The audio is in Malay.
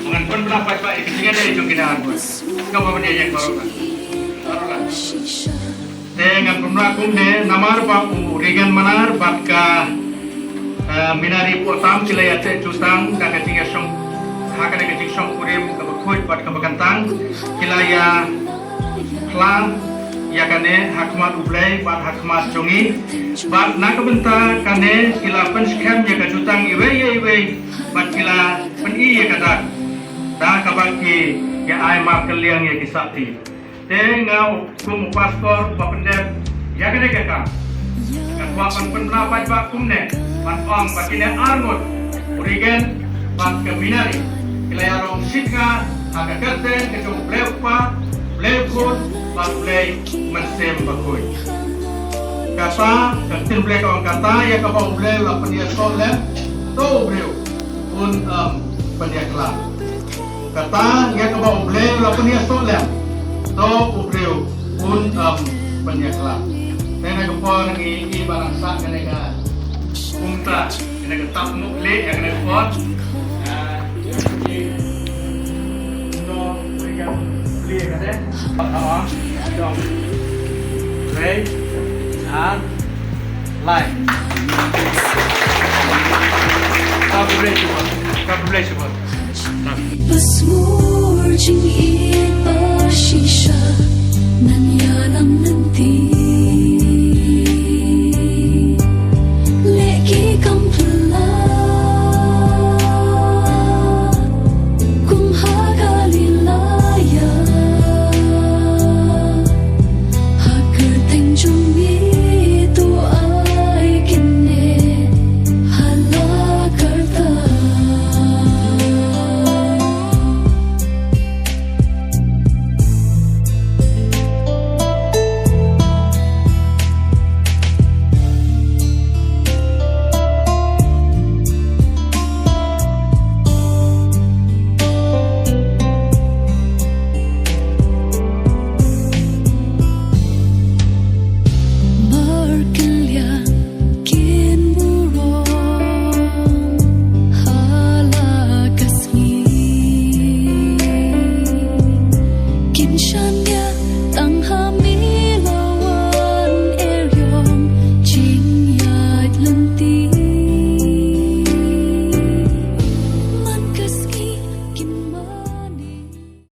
Mengan pun berapa pak ikhtiar dari jungkinaan pun. Kau apa dia yang baru kan? Barulah. Dengan pemelakum de namar pak ringan manar batka minari potam sila ya jutang dan ketinggal song hakan keting song kurim kebakut bat kebakantang kila ya klan ya kane hakmat ublay bat hakmat jongi bat nakabenta kane kila penskam ya kejutang iwe bat kila peni ya kata dah kabaki ya ai map keliang ya kisati tengau kum paspor bapendep ya kene kekam katwa pan pendapat pak kumne pan ong bakine armut urigen pat keminari kila ya rong sika aga kerten kejung bleupa bleukun pat blei mensem bakui kata kertin blei kawan kata ya kabau blei la penia solem to breu un penia kelak kata ya kabau blei la penia solem to breu un penia kelak nena kepon ngi barang sak kene ka umta kene ka tap mukle ya kene kepon no yang beli kene awak dong play and live kabulai semua Besmur jing in a shisha